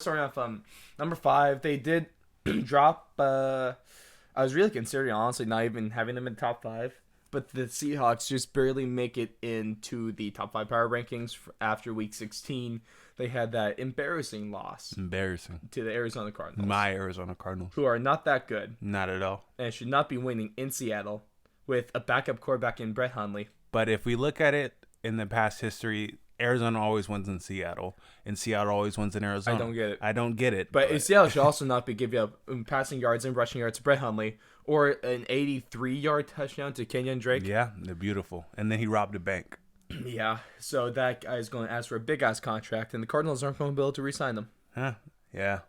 starting off number 5. They did drop. I was really considering honestly not even having them in the top 5, but the Seahawks just barely make it into the top 5 power rankings after Week 16. They had that embarrassing loss Embarrassing. to the Arizona Cardinals, My Arizona Cardinals. who are not that good Not at all. and should not be winning in Seattle with a backup quarterback in Brett Hundley. But if we look at it in the past history, Arizona always wins in Seattle, and Seattle always wins in Arizona. I don't get it. I don't get it. But Seattle should also not be giving up passing yards and rushing yards to Brett Hundley or an 83-yard touchdown to Kenyon Drake. Yeah, they're beautiful. And then he robbed a bank. Yeah, so that guy is going to ask for a big-ass contract, and the Cardinals aren't going to be able to re-sign them. Huh? Yeah.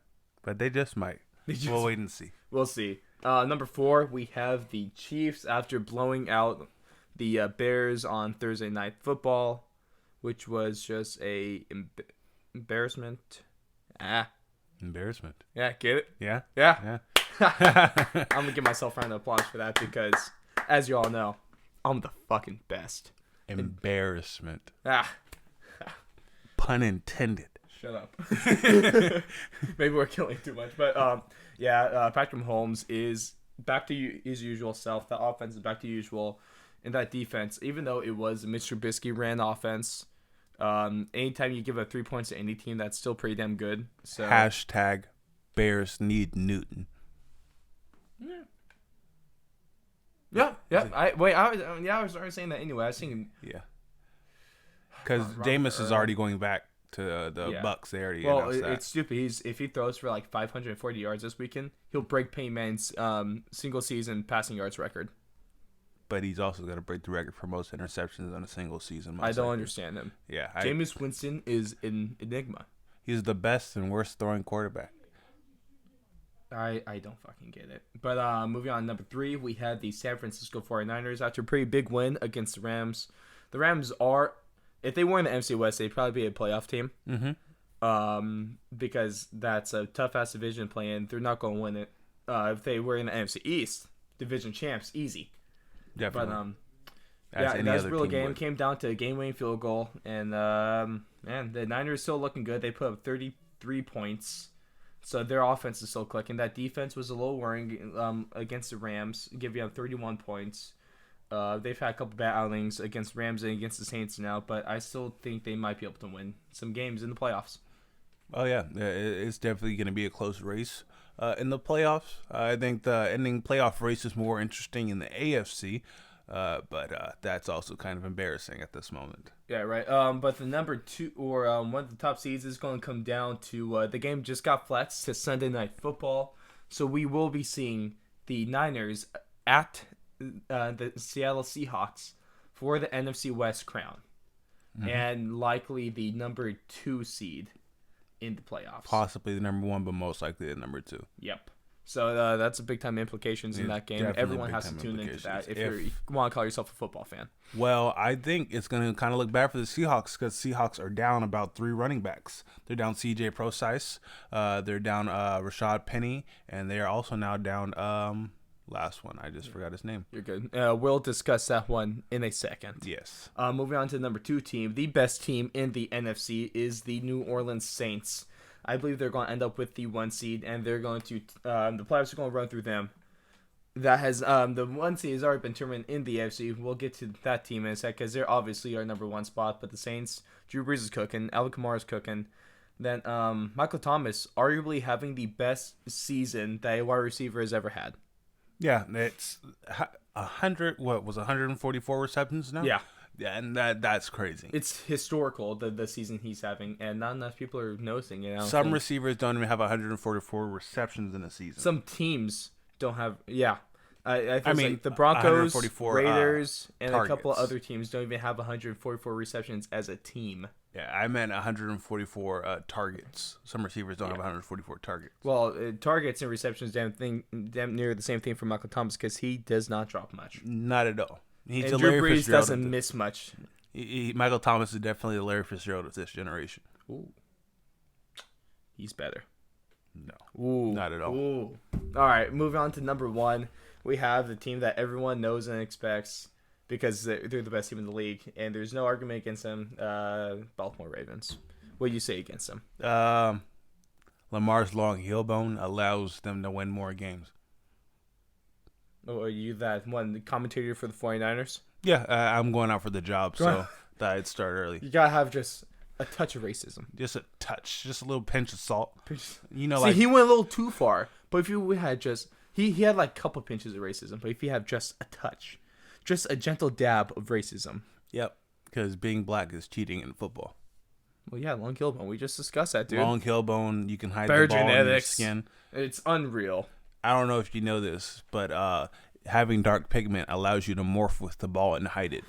But they just might. We'll wait and see. We'll see. Number 4, we have the Chiefs after blowing out the Bears on Thursday Night Football, which was just a embarrassment. Embarrassment. Yeah, get it? Yeah? Yeah. Yeah. I'm going to give myself a round of applause for that because, as you all know, I'm the fucking best. Embarrassment. Ah, Pun intended. shut up. Maybe we're killing too much. But, Patrick Mahomes is back to his usual self. The offense is back to usual. And that defense, even though it was a Mitch Trubisky ran offense, anytime you give up 3 points to any team, that's still pretty damn good. So Hashtag Bears need Newton. Yeah. I was already saying that anyway. I was thinking, Yeah. Because Jameis is already going back to the Bucks. They already announced that. It's stupid. If he throws for like 540 yards this weekend, he'll break Peyton Manning's single season passing yards record. But he's also going to break the record for most interceptions on a single season. I don't understand him. Yeah. Jameis Winston is an enigma. He's the best and worst throwing quarterback. I don't fucking get it. But moving on, number 3, we had the San Francisco 49ers after a pretty big win against the Rams. The Rams are, if they were in the NFC West, they'd probably be a playoff team. Because that's a tough-ass division play-in. They're not going to win it. If they were in the NFC East, division champs, easy. Definitely. But, that was a real game. Came down to a game-winning field goal. And, the Niners still looking good. They put up 33 points. So their offense is still clicking. That defense was a little worrying against the Rams, giving up 31 points. They've had a couple bad outings against Rams and against the Saints now, but I still think they might be able to win some games in the playoffs. Oh, yeah. It's definitely going to be a close race in the playoffs. I think the ending playoff race is more interesting in the AFC, but that's also kind of embarrassing at this moment. Yeah, right. But the number 2 or one of the top seeds is going to come down to the game just got flexed to Sunday Night Football. So we will be seeing the Niners at the Seattle Seahawks for the NFC West crown. And likely the number 2 seed in the playoffs. Possibly the number 1, but most likely the number 2. Yep. So that's a big time implications in that game. Everyone has to tune into that if you want to call yourself a football fan. Well, I think it's going to kind of look bad for the Seahawks because Seahawks are down about 3 running backs. They're down C.J. Prosise. They're down Rashad Penny. And they are also now down last one. I just forgot his name. You're good. We'll discuss that one in a second. Yes. Moving on to the number 2 team. The best team in the NFC is the New Orleans Saints. I believe they're going to end up with the 1 seed, and they're going to the playoffs are going to run through them. That has the 1 seed has already been determined in the AFC. We'll get to that team in a sec because they're obviously our number 1 spot. But the Saints, Drew Brees is cooking, Alvin Kamara is cooking. Then Michael Thomas arguably having the best season that a wide receiver has ever had. Yeah, it's 144 receptions now. Yeah. Yeah, and that's crazy. It's historical, the season he's having, and not enough people are noticing it. Some receivers don't even have 144 receptions in a season. Some teams don't have, I mean, like the Broncos, Raiders, and targets. A couple of other teams don't even have 144 receptions as a team. Yeah, I meant 144 targets. Some receivers don't have 144 targets. Well, targets and receptions, damn near the same thing for Michael Thomas because he does not drop much. Not at all. And Drew Brees doesn't miss much. Michael Thomas is definitely the Larry Fitzgerald of this generation. Ooh. He's better. No. Ooh. Not at all. Ooh. All right, moving on to number 1. We have the team that everyone knows and expects because they're the best team in the league, and there's no argument against them, Baltimore Ravens. What do you say against them? Lamar's long heel bone allows them to win more games. Oh, are you that one commentator for the 49ers? Yeah, I'm going out for the job, so thought I'd start early. You gotta have just a touch of racism. Just a touch, just a little pinch of salt. You know, See, like he went a little too far. But if you had just he had like a couple pinches of racism. But if you have just a touch, just a gentle dab of racism. yep, because being black is cheating in football. Well, yeah, long heel bone. We just discussed that, dude. Long heel bone, you can hide Better the ball in your genetics. skin. It's unreal. I don't know if you know this, but having dark pigment allows you to morph with the ball and hide it,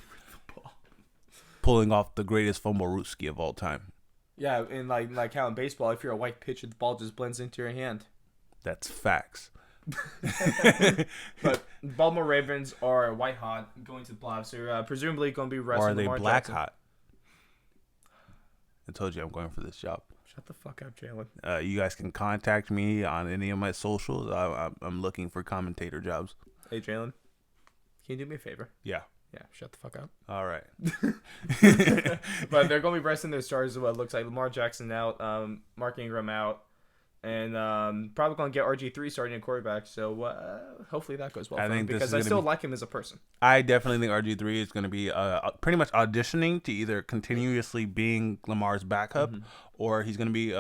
pulling off the greatest fumble root ski of all time. Yeah, and like how in baseball, if you're a white pitcher, the ball just blends into your hand. That's facts. But Baltimore Ravens are white hot going to the playoffs. They're presumably going to be Or wrestling are they Lamar black Jackson. hot? I told you I'm going for this job. Shut the fuck up, Jalen. You guys can contact me on any of my socials. I'm looking for commentator jobs. Hey, Jalen, can you do me a favor? Yeah. Yeah, shut the fuck up. All right. But they're going to be resting their stars. What it looks like Lamar Jackson out, Mark Ingram out, and probably going to get RG3 starting at quarterback. So hopefully that goes well. I for him think this because is I gonna still be- like him as a person. I definitely think RG3 is going to be pretty much auditioning to either continuously being Lamar's backup or he's going to be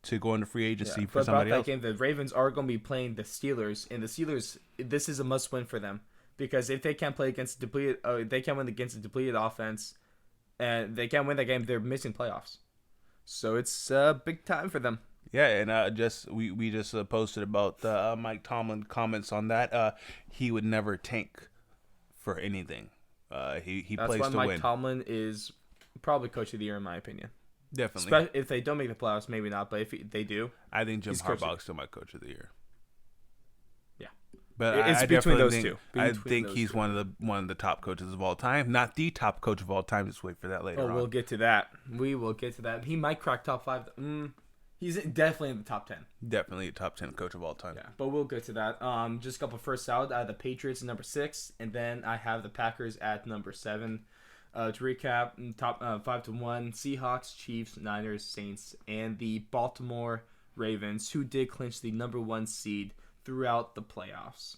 to go into free agency for But somebody about else. that game, the Ravens are going to be playing the Steelers, and the Steelers, this is a must-win for them because if they can't play against they can't win against a depleted offense, and they can't win that game, they're missing playoffs. So it's big time for them. Yeah, and we just posted about Mike Tomlin comments on that. He would never tank for anything. He That's plays why to Mike win. Tomlin is probably coach of the year in my opinion. Definitely. If they don't make the playoffs, maybe not. But if they do, I think Jim he's coach Harbaugh's still my coach of the year. Yeah. But It's I between definitely those think, two. I Between think those he's two. one of the top coaches of all time. Not the top coach of all time. Just wait for that later on. we'll get to that. We will get to that. He might crack top 5. He's definitely in the top 10. Definitely a top 10 coach of all time. Yeah, but we'll get to that. Just a couple first out. I have the Patriots at number 6, and then I have the Packers at number 7. To recap, top 5-1: Seahawks, Chiefs, Niners, Saints, and the Baltimore Ravens, who did clinch the number 1 seed throughout the playoffs.